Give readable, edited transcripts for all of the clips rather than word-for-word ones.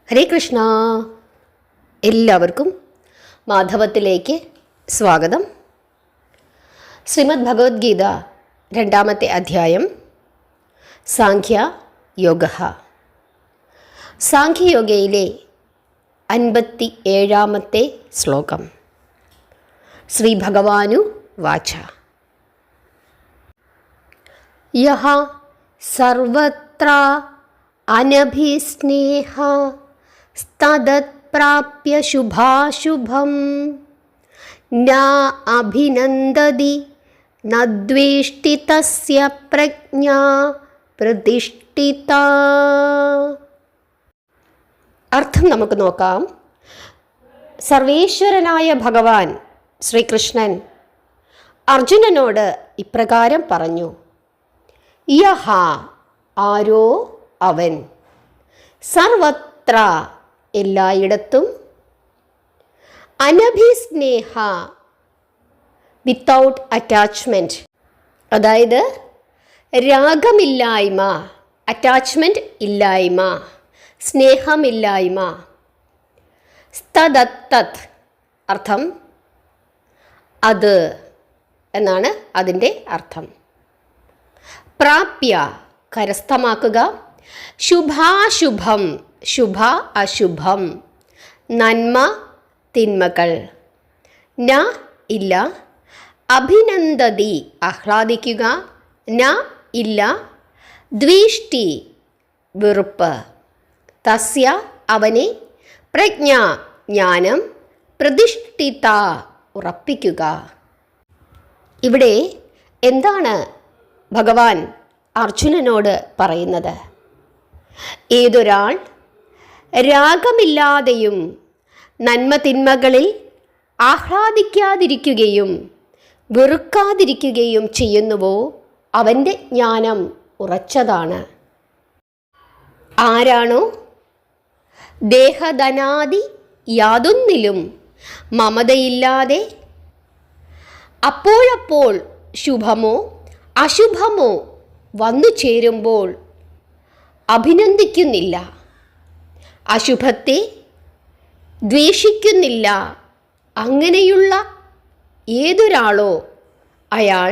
ഹരേ കൃഷ്ണ. എല്ലാവർക്കും മാധവത്തിലേക്ക് സ്വാഗതം. ശ്രീമദ് ഭഗവത്ഗീത 2-ാമത്തെ അധ്യായം സാഖ്യ യോഗ. സാഖ്യയോഗയിലെ 57-ാമത്തെ ശ്ലോകം. ശ്രീ ഭഗവാനു വാച യഹ സർവത്ര അനഭിസ്നേഹ തദത്പ്രാപ്യ ശുഭാശുഭം ന അഭിനന്ദതി ന ദ്വേഷ്ടി തസ്യ പ്രജ്ഞാ പ്രതിഷ്ഠിത. അർത്ഥം നമുക്ക് നോക്കാം. സർവേശ്വരനായ ഭഗവാൻ ശ്രീകൃഷ്ണൻ അർജുനനോട് ഇപ്രകാരം പറഞ്ഞു: യഹ ആരോ അവൻ, സർവത്ര എല്ലായിടത്തും, അനഭിസ്നേഹ വിത്തൗട്ട് അറ്റാച്ച്മെൻറ്റ്, അതായത് രാഗമില്ലായ്മ, അറ്റാച്ച്മെൻറ്റ് ഇല്ലായ്മ, സ്നേഹമില്ലായ്മ. തദത്തത് അർത്ഥം അത് എന്നാണ് അതിൻ്റെ അർത്ഥം. പ്രാപ്യ കരസ്ഥമാക്കുക, ശുഭാശുഭം ശുഭ അശുഭം, നന്മ തിന്മകൾ, ന ഇല്ല, അഭിനന്ദതി ആഹ്ലാദിക്കുക, ന ഇല്ല, ദ്വേഷ്ടി വെറുപ്പ്, തസ്യ അവനെ, പ്രജ്ഞ ജ്ഞാനം, പ്രതിഷ്ഠിത ഉറപ്പിക്കുക. ഇവിടെ എന്താണ് ഭഗവാൻ അർജുനനോട് പറയുന്നത്? ഏതൊരാൾ രാഗമില്ലാതെയും നന്മ തിന്മകളിൽ ആഹ്ലാദിക്കാതിരിക്കുകയും വെറുക്കാതിരിക്കുകയും ചെയ്യുന്നുവോ അവൻ്റെ ജ്ഞാനം ഉറച്ചതാണ്. ആരാണോ ദേഹധനാദി യാതൊന്നിലും മമതയില്ലാതെ അപ്പോഴപ്പോൾ ശുഭമോ അശുഭമോ വന്നു ചേരുമ്പോൾ അഭിനന്ദിക്കുന്നില്ല, അശുഭത്തെ ദ്വേഷിക്കുന്നില്ല, അങ്ങനെയുള്ള ഏതൊരാളോ അയാൾ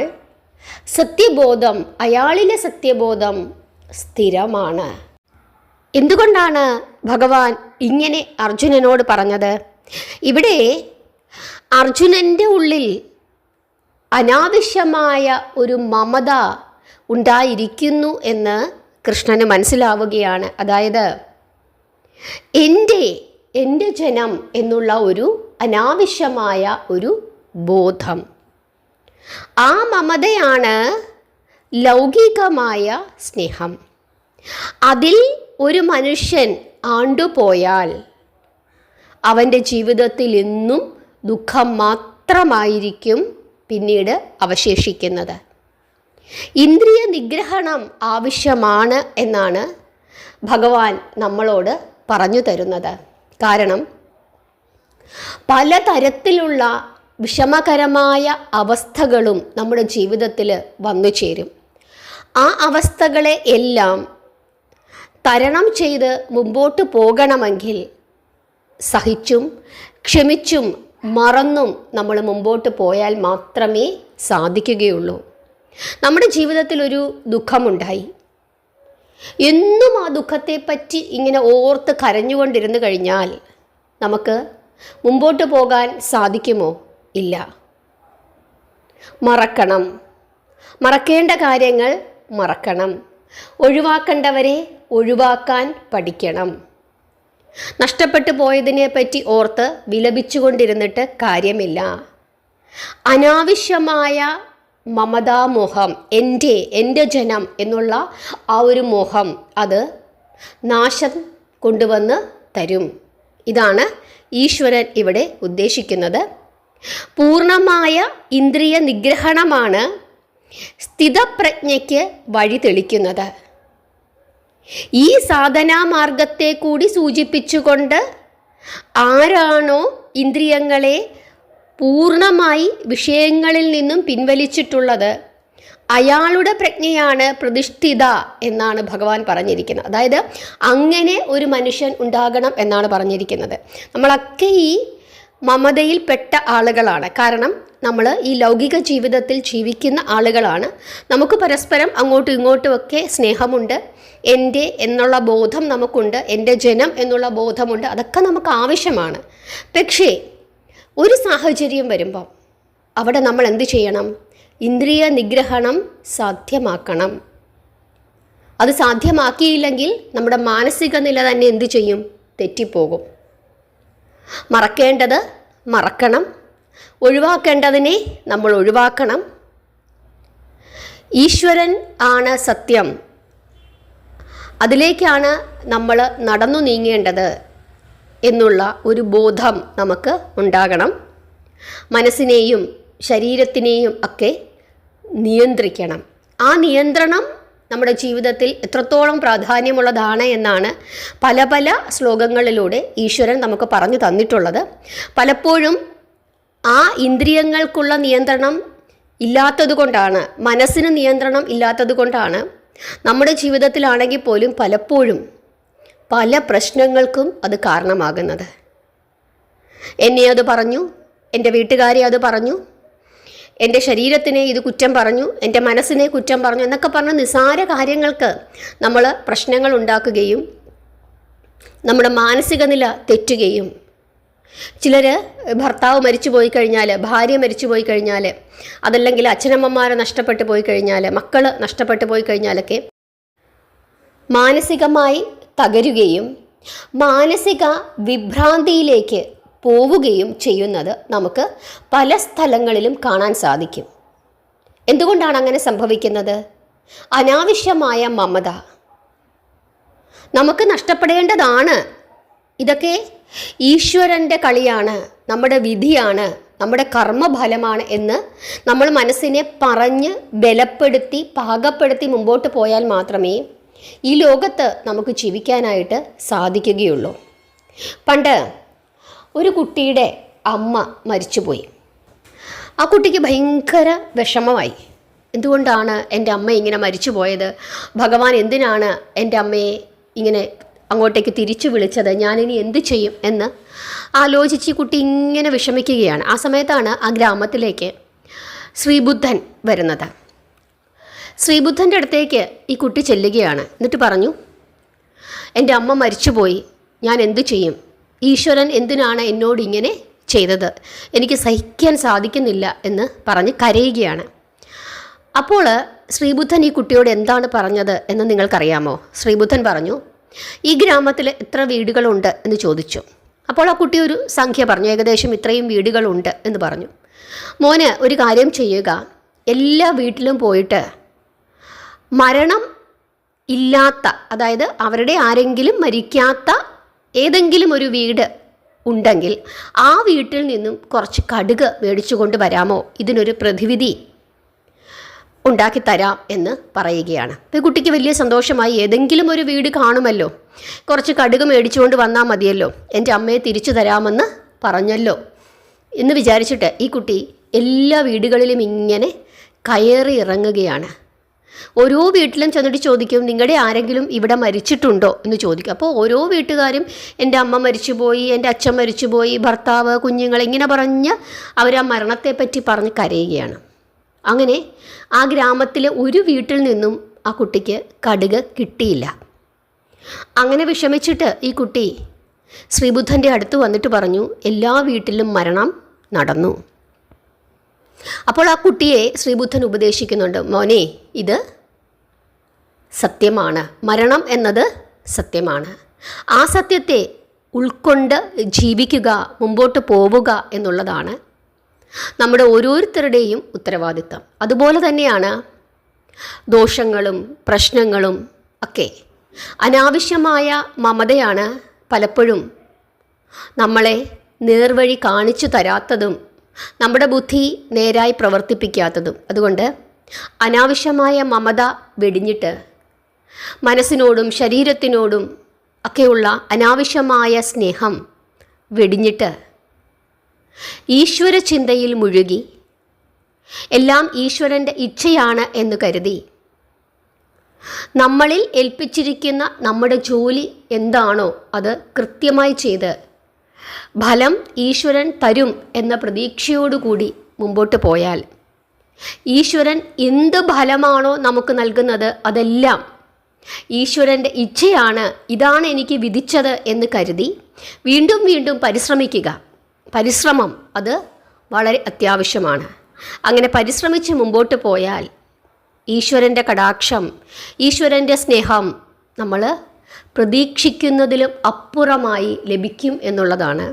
സത്യബോധം, അയാളിലെ സത്യബോധം സ്ഥിരമാണ്. എന്തുകൊണ്ടാണ് ഭഗവാൻ ഇങ്ങനെ അർജുനനോട് പറഞ്ഞത്? ഇവിടെ അർജുനൻ്റെ ഉള്ളിൽ അനാവശ്യമായ ഒരു മമത ഉണ്ടായിരിക്കുന്നു എന്ന് കൃഷ്ണന് മനസ്സിലാവുകയാണ്. അതായത് എൻ്റെ ജനം എന്നുള്ള ഒരു അനാവശ്യമായ ഒരു ബോധം. ആ മമതയാണ് ലൗകികമായ സ്നേഹം. അതിൽ ഒരു മനുഷ്യൻ ആണ്ടുപോയാൽ അവൻ്റെ ജീവിതത്തിൽ എന്നും ദുഃഖം മാത്രമായിരിക്കും പിന്നീട് അവശേഷിക്കുന്നത്. ഇന്ദ്രിയ നിഗ്രഹണം ആവശ്യമാണ് എന്നാണ് ഭഗവാൻ നമ്മളോട് പറഞ്ഞു തരുന്നത്. കാരണം പലതരത്തിലുള്ള വിഷമകരമായ അവസ്ഥകളും നമ്മുടെ ജീവിതത്തിൽ വന്നു ചേരും. ആ അവസ്ഥകളെ എല്ലാം തരണം ചെയ്ത് മുമ്പോട്ട് പോകണമെങ്കിൽ സഹിച്ചും ക്ഷമിച്ചും മറന്നും നമ്മൾ മുമ്പോട്ട് പോയാൽ മാത്രമേ സാധിക്കുകയുള്ളൂ. നമ്മുടെ ജീവിതത്തിൽ ഒരു ദുഃഖമുണ്ടായി, എന്നും ആ ദുഃഖത്തെപ്പറ്റി ഇങ്ങനെ ഓർത്ത് കരഞ്ഞുകൊണ്ടിരുന്നു കഴിഞ്ഞാൽ നമുക്ക് മുമ്പോട്ട് പോകാൻ സാധിക്കുമോ? ഇല്ല. മറക്കണം, മറക്കേണ്ട കാര്യങ്ങൾ മറക്കണം, ഒഴിവാക്കേണ്ടവരെ ഒഴിവാക്കാൻ പഠിക്കണം. നഷ്ടപ്പെട്ടു പോയതിനെ പറ്റി ഓർത്ത് വിലപിച്ചുകൊണ്ടിരുന്നിട്ട് കാര്യമില്ല. അനാവശ്യമായ മമതാമോഹം, എൻ്റെ ജനം എന്നുള്ള ആ ഒരു മോഹം, അത് നാശം കൊണ്ടുവന്ന് തരും. ഇതാണ് ഈശ്വരൻ ഇവിടെ ഉദ്ദേശിക്കുന്നത്. പൂർണ്ണമായ ഇന്ദ്രിയ നിഗ്രഹണമാണ് സ്ഥിതപ്രജ്ഞയ്ക്ക് വഴി തെളിക്കുന്നത്. ഈ സാധനാമാർഗത്തെ കൂടി സൂചിപ്പിച്ചുകൊണ്ട് ആരാണോ ഇന്ദ്രിയങ്ങളെ പൂർണ്ണമായി വിഷയങ്ങളിൽ നിന്നും പിൻവലിച്ചിട്ടുള്ളത് അയാളുടെ പ്രജ്ഞയാണ് പ്രതിഷ്ഠിത എന്നാണ് ഭഗവാൻ പറഞ്ഞിരിക്കുന്നത്. അതായത് അങ്ങനെ ഒരു മനുഷ്യൻ ഉണ്ടാകണം എന്നാണ് പറഞ്ഞിരിക്കുന്നത്. നമ്മളൊക്കെ ഈ മമതയിൽപ്പെട്ട ആളുകളാണ്. കാരണം നമ്മൾ ഈ ലൗകിക ജീവിതത്തിൽ ജീവിക്കുന്ന ആളുകളാണ്. നമുക്ക് പരസ്പരം അങ്ങോട്ടും ഇങ്ങോട്ടുമൊക്കെ സ്നേഹമുണ്ട്. എൻ്റെ എന്നുള്ള ബോധം നമുക്കുണ്ട്, എൻ്റെ ജനം എന്നുള്ള ബോധമുണ്ട്. അതൊക്കെ നമുക്ക് ആവശ്യമാണ്. പക്ഷേ ഒരു സാഹചര്യം വരുമ്പം അവിടെ നമ്മൾ എന്ത് ചെയ്യണം? ഇന്ദ്രിയ നിഗ്രഹണം സാധ്യമാക്കണം. അത് സാധ്യമാക്കിയില്ലെങ്കിൽ നമ്മുടെ മാനസിക നില തന്നെ എന്ത് ചെയ്യും? തെറ്റിപ്പോകും. മറക്കേണ്ടത് മറക്കണം, ഒഴിവാക്കേണ്ടതിനെ നമ്മൾ ഒഴിവാക്കണം. ഈശ്വരൻ ആണ് സത്യം, അതിലേക്കാണ് നമ്മൾ നടന്നു നീങ്ങേണ്ടത് എന്നുള്ള ഒരു ബോധം നമുക്ക് ഉണ്ടാകണം. മനസ്സിനെയും ശരീരത്തിനെയും ഒക്കെ നിയന്ത്രിക്കണം. ആ നിയന്ത്രണം നമ്മുടെ ജീവിതത്തിൽ എത്രത്തോളം പ്രാധാന്യമുള്ളതാണ് എന്നാണ് പല പല ശ്ലോകങ്ങളിലൂടെ ഈശ്വരൻ നമുക്ക് പറഞ്ഞു തന്നിട്ടുള്ളത്. പലപ്പോഴും ആ ഇന്ദ്രിയങ്ങൾക്കുള്ള നിയന്ത്രണം ഇല്ലാത്തതുകൊണ്ടാണ്, മനസ്സിന് നിയന്ത്രണം ഇല്ലാത്തതുകൊണ്ടാണ് നമ്മുടെ ജീവിതത്തിലാണെങ്കിൽ പോലും പലപ്പോഴും പല പ്രശ്നങ്ങൾക്കും അത് കാരണമാകുന്നത്. എന്നെ അത് പറഞ്ഞു, എൻ്റെ വീട്ടുകാരെ അത് പറഞ്ഞു, എൻ്റെ ശരീരത്തിനെ ഇത് കുറ്റം പറഞ്ഞു, എൻ്റെ മനസ്സിനെ കുറ്റം പറഞ്ഞു എന്നൊക്കെ പറഞ്ഞ് നിസ്സാര കാര്യങ്ങൾക്ക് നമ്മൾ പ്രശ്നങ്ങൾ ഉണ്ടാക്കുകയും നമ്മുടെ മാനസിക നില തെറ്റുകയും, ചിലർ ഭർത്താവ് മരിച്ചു പോയി കഴിഞ്ഞാൽ, ഭാര്യ മരിച്ചു പോയി കഴിഞ്ഞാൽ, അതല്ലെങ്കിൽ അച്ഛനമ്മമാരെ നഷ്ടപ്പെട്ടു പോയി കഴിഞ്ഞാൽ, മക്കൾ നഷ്ടപ്പെട്ടു പോയി കഴിഞ്ഞാലൊക്കെ മാനസികമായി തകരുകയും മാനസിക വിഭ്രാന്തിയിലേക്ക് പോവുകയും ചെയ്യുന്നത് നമുക്ക് പല സ്ഥലങ്ങളിലും കാണാൻ സാധിക്കും. എന്തുകൊണ്ടാണ് അങ്ങനെ സംഭവിക്കുന്നത്? അനാവശ്യമായ മമത. നമുക്ക് നഷ്ടപ്പെടേണ്ടതാണ്. ഇതൊക്കെ ഈശ്വരൻ്റെ കളിയാണ്, നമ്മുടെ വിധിയാണ്, നമ്മുടെ കർമ്മഫലമാണ് എന്ന് നമ്മൾ മനസ്സിനെ പറഞ്ഞ് ബലപ്പെടുത്തി പാകപ്പെടുത്തി മുമ്പോട്ട് പോയാൽ മാത്രമേ ഈ ലോകത്ത് നമുക്ക് ജീവിക്കാനായിട്ട് സാധിക്കുകയുള്ളൂ. പണ്ട് ഒരു കുട്ടിയുടെ അമ്മ മരിച്ചുപോയി. ആ കുട്ടിക്ക് ഭയങ്കര വിഷമമായി. എന്തുകൊണ്ടാണ് എൻ്റെ അമ്മ ഇങ്ങനെ മരിച്ചു പോയത്? ഭഗവാൻ എന്തിനാണ് എൻ്റെ അമ്മയെ ഇങ്ങനെ അങ്ങോട്ടേക്ക് തിരിച്ചു വിളിച്ചത്? ഞാനിനി എന്ത് ചെയ്യും എന്ന് ആലോചിച്ച് ഈ കുട്ടി ഇങ്ങനെ വിഷമിക്കുകയാണ്. ആ സമയത്താണ് ആ ഗ്രാമത്തിലേക്ക് ശ്രീബുദ്ധൻ വരുന്നത്. ശ്രീബുദ്ധൻ്റെ അടുത്തേക്ക് ഈ കുട്ടി ചെല്ലുകയാണ്. എന്നിട്ട് പറഞ്ഞു, എൻ്റെ അമ്മ മരിച്ചുപോയി, ഞാൻ എന്തു ചെയ്യും? ഈശ്വരൻ എന്തിനാണ് എന്നോട് ഇങ്ങനെ ചെയ്തത്? എനിക്ക് സഹിക്കാൻ സാധിക്കുന്നില്ല എന്ന് പറഞ്ഞ് കരയുകയാണ്. അപ്പോൾ ശ്രീബുദ്ധൻ ഈ കുട്ടിയോട് എന്താണ് പറഞ്ഞത് എന്ന് നിങ്ങൾക്കറിയാമോ? ശ്രീബുദ്ധൻ പറഞ്ഞു, ഈ ഗ്രാമത്തിൽ എത്ര വീടുകളുണ്ട് എന്ന് ചോദിച്ചു. അപ്പോൾ ആ കുട്ടി ഒരു സംഖ്യ പറഞ്ഞു, ഏകദേശം ഇത്രയും വീടുകളുണ്ട് എന്ന് പറഞ്ഞു. മോന് ഒരു കാര്യം ചെയ്യുക, എല്ലാ വീട്ടിലും പോയിട്ട് മരണം ഇല്ലാത്ത, അതായത് അവരുടെ ആരെങ്കിലും മരിക്കാത്ത ഏതെങ്കിലും ഒരു വീട് ഉണ്ടെങ്കിൽ ആ വീട്ടിൽ നിന്നും കുറച്ച് കടുക് മേടിച്ചു കൊണ്ട് വരാമോ? ഇതിനൊരു പ്രതിവിധി ഉണ്ടാക്കി തരാം എന്ന് പറയുകയാണ്. അപ്പോൾ കുട്ടിക്ക് വലിയ സന്തോഷമായി. ഏതെങ്കിലും ഒരു വീട് കാണുമല്ലോ, കുറച്ച് കടുക് മേടിച്ചുകൊണ്ട് വന്നാൽ മതിയല്ലോ, എൻ്റെ അമ്മയെ തിരിച്ചു തരാമെന്ന് പറഞ്ഞല്ലോ എന്ന് വിചാരിച്ചിട്ട് ഈ കുട്ടി എല്ലാ വീടുകളിലും ഇങ്ങനെ കയറി ഇറങ്ങുകയാണ്. ഓരോ വീട്ടിലും ചെന്നിട്ട് ചോദിക്കും, നിങ്ങളുടെ ആരെങ്കിലും ഇവിടെ മരിച്ചിട്ടുണ്ടോ എന്ന് ചോദിക്കും. അപ്പോൾ ഓരോ വീട്ടുകാരും എൻ്റെ അമ്മ മരിച്ചുപോയി, എൻ്റെ അച്ഛൻ മരിച്ചുപോയി, ഭർത്താവ്, കുഞ്ഞുങ്ങൾ, ഇങ്ങനെ പറഞ്ഞ് അവർ ആ മരണത്തെപ്പറ്റി പറഞ്ഞ് കരയുകയാണ്. അങ്ങനെ ആ ഗ്രാമത്തിലെ ഒരു വീട്ടിൽ നിന്നും ആ കുട്ടിക്ക് കടുക് കിട്ടിയില്ല. അങ്ങനെ വിഷമിച്ചിട്ട് ഈ കുട്ടി ശ്രീബുദ്ധൻ്റെ അടുത്ത് വന്നിട്ട് പറഞ്ഞു, എല്ലാ വീട്ടിലും മരണം നടന്നു. അപ്പോൾ ആ കുട്ടിയെ ശ്രീബുദ്ധൻ ഉപദേശിക്കുന്നുണ്ട്, മോനെ, ഇത് സത്യമാണ്, മരണം എന്നത് സത്യമാണ്. ആ സത്യത്തെ ഉൾക്കൊണ്ട് ജീവിക്കുക, മുമ്പോട്ട് പോവുക എന്നുള്ളതാണ് നമ്മുടെ ഓരോരുത്തരുടെയും ഉത്തരവാദിത്തം. അതുപോലെ തന്നെയാണ് ദോഷങ്ങളും പ്രശ്നങ്ങളും ഒക്കെ. അനാവശ്യമായ മമതയാണ് പലപ്പോഴും നമ്മളെ നേർവഴി കാണിച്ചു തരാത്തതും നമ്മുടെ ബുദ്ധി നേരായി പ്രവർത്തിപ്പിക്കാത്തതും. അതുകൊണ്ട് അനാവശ്യമായ മമത വെടിഞ്ഞിട്ട് മനസ്സിനോടും ശരീരത്തിനോടും ഒക്കെയുള്ള അനാവശ്യമായ സ്നേഹം വെടിഞ്ഞിട്ട് ഈശ്വര ചിന്തയിൽ മുഴുകി എല്ലാം ഈശ്വരൻ്റെ ഇച്ഛയാണ് എന്ന് കരുതി നമ്മളിൽ ഏൽപ്പിച്ചിരിക്കുന്ന നമ്മുടെ ജോലി എന്താണോ അത് കൃത്യമായി ചെയ്ത് ഫലം ഈശ്വരൻ തരും എന്ന പ്രതീക്ഷയോടുകൂടി മുമ്പോട്ട് പോയാൽ ഈശ്വരൻ എന്ത് ഫലമാണോ നമുക്ക് നൽകുന്നത് അതെല്ലാം ഈശ്വരൻ്റെ ഇച്ഛയാണ്, ഇതാണ് എനിക്ക് വിധിച്ചത് എന്ന് കരുതി വീണ്ടും വീണ്ടും പരിശ്രമിക്കുക. പരിശ്രമം അത് വളരെ അത്യാവശ്യമാണ്. അങ്ങനെ പരിശ്രമിച്ച് മുമ്പോട്ട് പോയാൽ ഈശ്വരൻ്റെ കടാക്ഷം, ഈശ്വരൻ്റെ സ്നേഹം നമ്മൾ പ്രതീക്ഷിക്കുന്നതിലും അപ്പുറമായി ലഭിക്കും എന്നുള്ളതാണ്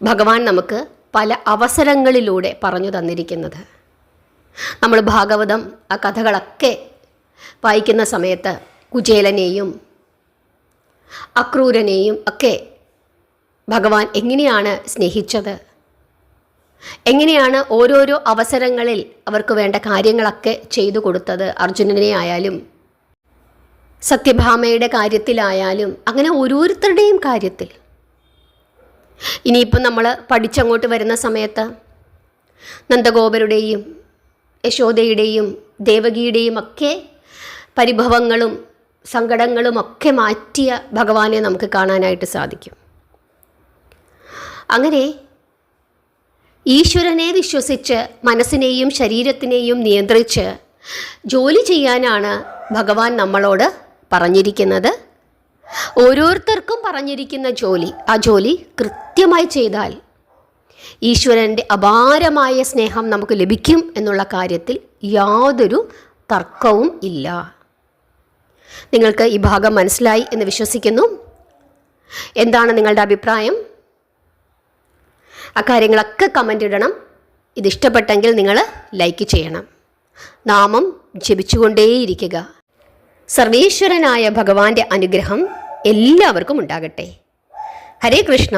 ഭഗവാൻ നമുക്ക് പല അവസരങ്ങളിലൂടെ പറഞ്ഞു തന്നിരിക്കുന്നത്. നമ്മൾ ഭാഗവതം ആ കഥകളൊക്കെ വായിക്കുന്ന സമയത്ത് കുചേലനെയും അക്രൂരനെയും ഒക്കെ ഭഗവാൻ എങ്ങനെയാണ് സ്നേഹിച്ചത്, എങ്ങനെയാണ് ഓരോരോ അവസരങ്ങളിൽ അവർക്ക് വേണ്ട കാര്യങ്ങളൊക്കെ ചെയ്തു കൊടുത്തത്, അർജുനനെ ആയാലും സത്യഭാമയുടെ കാര്യത്തിലായാലും അങ്ങനെ ഓരോരുത്തരുടെയും കാര്യത്തിൽ. ഇനിയിപ്പം നമ്മൾ പഠിച്ചങ്ങോട്ട് വരുന്ന സമയത്ത് നന്ദഗോപരുടെയും യശോദയുടെയും ദേവകിയുടെയും ഒക്കെ പരിഭവങ്ങളും സങ്കടങ്ങളും ഒക്കെ മാറ്റിയ ഭഗവാനെ നമുക്ക് കാണാനായിട്ട് സാധിക്കും. അങ്ങനെ ഈശ്വരനെ വിശ്വസിച്ച് മനസ്സിനെയും ശരീരത്തിനെയും നിയന്ത്രിച്ച് ജോലി ചെയ്യാനാണ് ഭഗവാൻ നമ്മളോട് പറഞ്ഞിരിക്കുന്നത്. ഓരോരുത്തർക്കും പറഞ്ഞിരിക്കുന്ന ജോലി, ആ ജോലി കൃത്യമായി ചെയ്താൽ ഈശ്വരൻ്റെ അപാരമായ സ്നേഹം നമുക്ക് ലഭിക്കും എന്നുള്ള കാര്യത്തിൽ യാതൊരു തർക്കവും ഇല്ല. നിങ്ങൾക്ക് ഈ ഭാഗം മനസ്സിലായി എന്ന് വിശ്വസിക്കുന്നു. എന്താണ് നിങ്ങളുടെ അഭിപ്രായം? അക്കാര്യങ്ങളൊക്കെ കമൻ്റ് ഇടണം. ഇതിഷ്ടപ്പെട്ടെങ്കിൽ നിങ്ങൾ ലൈക്ക് ചെയ്യണം. നാമം ജപിച്ചുകൊണ്ടേയിരിക്കുക. സർവേശ്വരനായ ഭഗവാന്റെ അനുഗ്രഹം എല്ലാവർക്കും ഉണ്ടാകട്ടെ. ഹരേ കൃഷ്ണ.